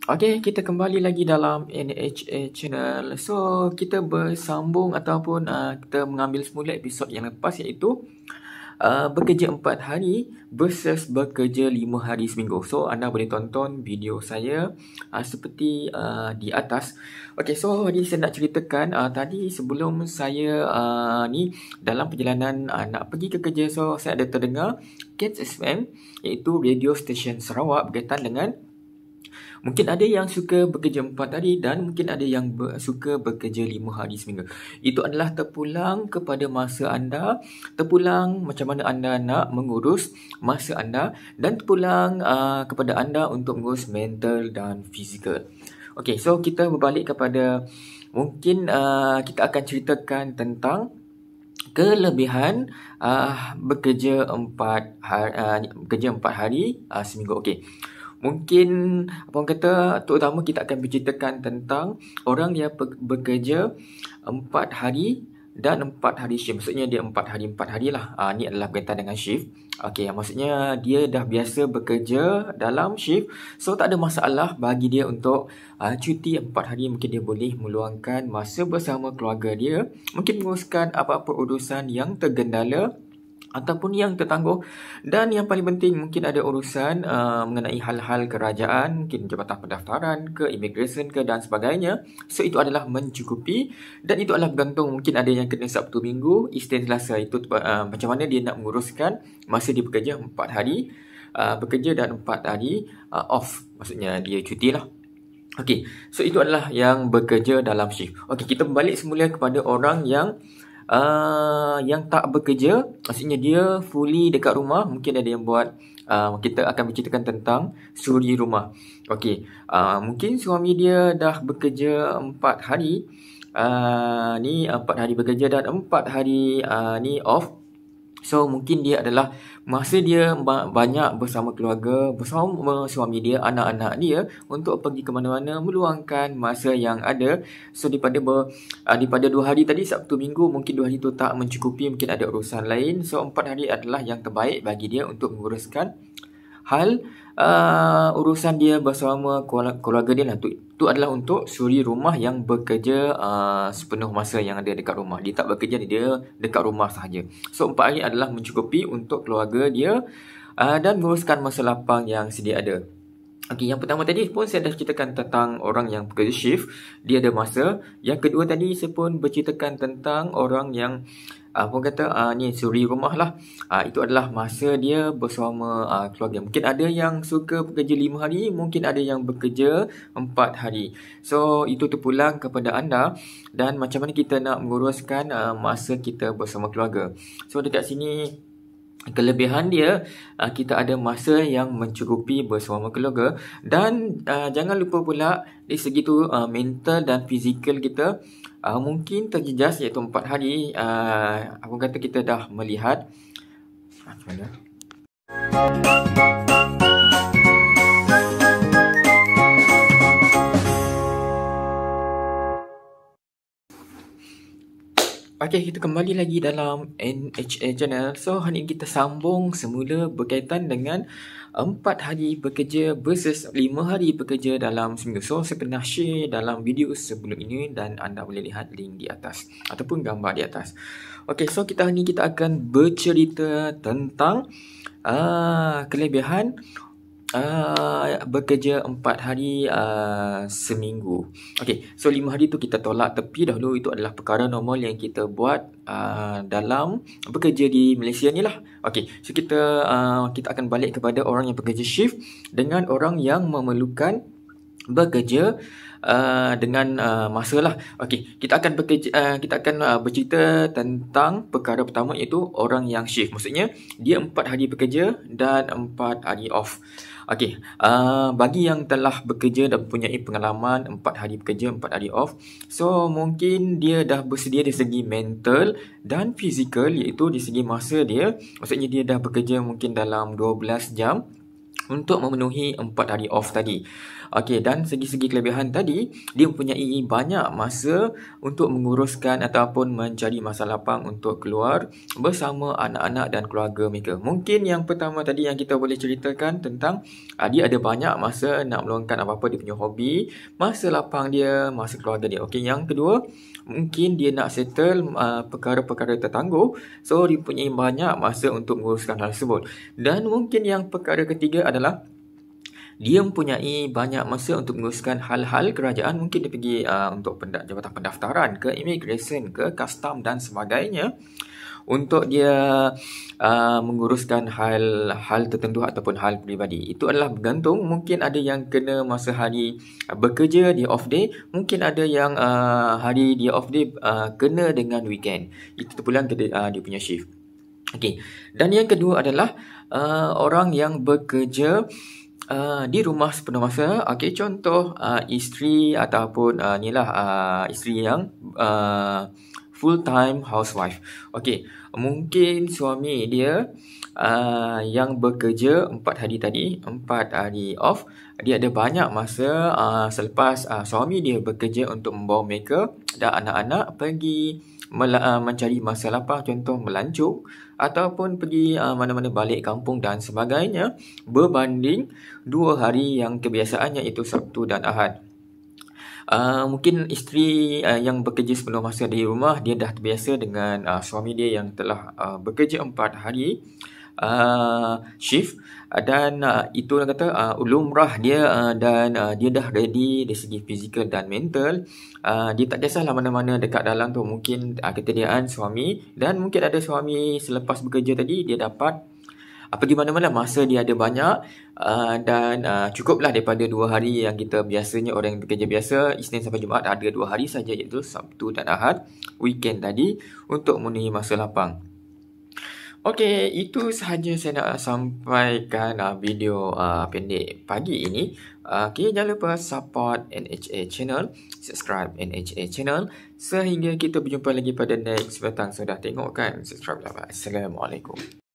Okey, kita kembali lagi dalam NHA Channel. So, kita bersambung ataupun kita mengambil semula episod yang lepas, iaitu bekerja 4 hari versus bekerja 5 hari seminggu. So, anda boleh tonton video saya seperti di atas. Okey, so hari saya nak ceritakan tadi sebelum saya ni dalam perjalanan nak pergi ke kerja, so saya ada terdengar Cats FM, iaitu radio stesen Sarawak, berkaitan dengan mungkin ada yang suka bekerja 4 hari dan mungkin ada yang suka bekerja 5 hari seminggu. Itu adalah terpulang kepada masa anda, terpulang macam mana anda nak mengurus masa anda, dan terpulang kepada anda untuk mengurus mental dan fizikal. Okey, so kita berbalik kepada mungkin kita akan ceritakan tentang kelebihan bekerja 4 hari seminggu. Okey. Mungkin apa orang kata, terutama kita akan berceritakan tentang orang yang bekerja 4 hari dan 4 hari shift. Maksudnya dia 4 hari lah. Ni adalah berkaitan dengan shift. Okey, maksudnya dia dah biasa bekerja dalam shift, so tak ada masalah bagi dia untuk cuti 4 hari. Mungkin dia boleh meluangkan masa bersama keluarga dia, mungkin menguruskan apa-apa urusan yang tergendala ataupun yang tertangguh. Dan yang paling penting, mungkin ada urusan mengenai hal-hal kerajaan, mungkin jabatan pendaftaran ke, immigration ke dan sebagainya. So itu adalah mencukupi, dan itu adalah bergantung. Mungkin ada yang kena Sabtu Minggu, Isnin Selasa. Itu macam mana dia nak menguruskan masa dia bekerja 4 hari bekerja dan 4 hari off. Maksudnya dia cuti lah. Okey, so itu adalah yang bekerja dalam shift. Okey, kita balik semula kepada orang yang tak bekerja, maksudnya dia fully dekat rumah. Mungkin ada yang buat kita akan berceritakan tentang suri rumah. Okey, mungkin suami dia dah bekerja 4 hari, 4 hari bekerja dan 4 hari ni off. So mungkin dia adalah masa dia banyak bersama keluarga, bersama suami dia, anak-anak dia, untuk pergi ke mana-mana, meluangkan masa yang ada. So daripada 2 hari tadi, Sabtu Minggu, mungkin 2 hari tu tak mencukupi, mungkin ada urusan lain. So 4 hari adalah yang terbaik bagi dia untuk menguruskan hal urusan dia bersama keluarga dia lah. Itu adalah untuk suri rumah yang bekerja sepenuh masa yang ada dekat rumah. Dia tak bekerja, dia dekat rumah sahaja. So 4 hari adalah mencukupi untuk keluarga dia dan menguruskan masa lapang yang sedia ada. Okey, yang pertama tadi pun saya dah ceritakan tentang orang yang bekerja shift, dia ada masa. Yang kedua tadi saya pun berceritakan tentang orang yang ni suri rumah lah. Itu adalah masa dia bersama keluarga. Mungkin ada yang suka bekerja 5 hari, mungkin ada yang bekerja 4 hari. So itu terpulang kepada anda dan macam mana kita nak menguruskan masa kita bersama keluarga. So dekat sini kelebihan dia, kita ada masa yang mencukupi bersama keluarga. Dan jangan lupa pula dari segi tu mental dan fizikal kita mungkin terjejas, iaitu 4 hari. Aku kata kita dah melihat macam mana. Okey, kita kembali lagi dalam NHA Channel. So, hari ini kita sambung semula berkaitan dengan 4 hari bekerja versus 5 hari bekerja dalam seminggu. So, saya pernah share dalam video sebelum ini dan anda boleh lihat link di atas ataupun gambar di atas. Okey, so hari ini kita akan bercerita tentang kelebihan bekerja 4 hari seminggu. Okey, so 5 hari tu kita tolak tepi dahulu. Itu adalah perkara normal yang kita buat dalam bekerja di Malaysia ni lah. Okey, so kita akan balik kepada orang yang bekerja shift dengan orang yang memerlukan bekerja dengan masa lah. Okey, kita akan bercerita tentang perkara pertama, iaitu orang yang shift. Maksudnya dia 4 hari bekerja dan 4 hari off. Okey, bagi yang telah bekerja dan mempunyai pengalaman 4 hari bekerja, 4 hari off, so mungkin dia dah bersedia dari segi mental dan fizikal, iaitu dari segi masa dia. Maksudnya dia dah bekerja mungkin dalam 12 jam untuk memenuhi 4 hari off tadi. Okey, dan segi-segi kelebihan tadi, dia mempunyai banyak masa untuk menguruskan ataupun mencari masa lapang untuk keluar bersama anak-anak dan keluarga mereka. Mungkin yang pertama tadi yang kita boleh ceritakan tentang dia ada banyak masa nak meluangkan apa-apa dia punya hobi, masa lapang dia, masa keluarga dia. Okey, yang kedua, mungkin dia nak settle perkara-perkara tertangguh, so dia punya banyak masa untuk menguruskan hal tersebut. Dan mungkin yang perkara ketiga adalah dia mempunyai banyak masa untuk menguruskan hal-hal kerajaan. Mungkin dia pergi untuk jabatan pendaftaran ke, immigration ke, custom dan sebagainya, untuk dia menguruskan hal-hal tertentu ataupun hal peribadi. Itu adalah bergantung. Mungkin ada yang kena masa hari bekerja, dia off day. Mungkin ada yang hari dia off day kena dengan weekend. Itu terpulang ke dia punya shift. Okey. Dan yang kedua adalah orang yang bekerja di rumah sepenuh masa. Okey, contoh isteri ataupun isteri yang full time housewife. Okey, mungkin suami dia yang bekerja 4 hari tadi, 4 hari off, dia ada banyak masa selepas suami dia bekerja untuk membawa mereka dan anak-anak pergi mencari masa lapang, contoh melancong ataupun pergi mana-mana balik kampung dan sebagainya, berbanding 2 hari yang kebiasaannya itu Sabtu dan Ahad. Mungkin isteri yang bekerja sepenuh masa di rumah, dia dah terbiasa dengan suami dia yang telah bekerja 4 hari shift, dan itu orang kata lumrah dia, dan dia dah ready dari segi fizikal dan mental. Dia tak kisahlah mana-mana dekat dalam tu, mungkin ketersediaan suami, dan mungkin ada suami selepas bekerja tadi dia dapat pergi mana-mana, masa dia ada banyak, dan cukuplah daripada 2 hari yang kita biasanya orang yang bekerja biasa Isnin sampai Jumaat, ada 2 hari saja iaitu Sabtu dan Ahad, weekend tadi, untuk memenuhi masa lapang. Okey, itu sahaja saya nak sampaikan video pendek pagi ini. Okey, jangan lupa support NHA channel, subscribe NHA channel, sehingga kita berjumpa lagi pada next petang. Sudah tengok kan? Subscribe lah. Assalamualaikum.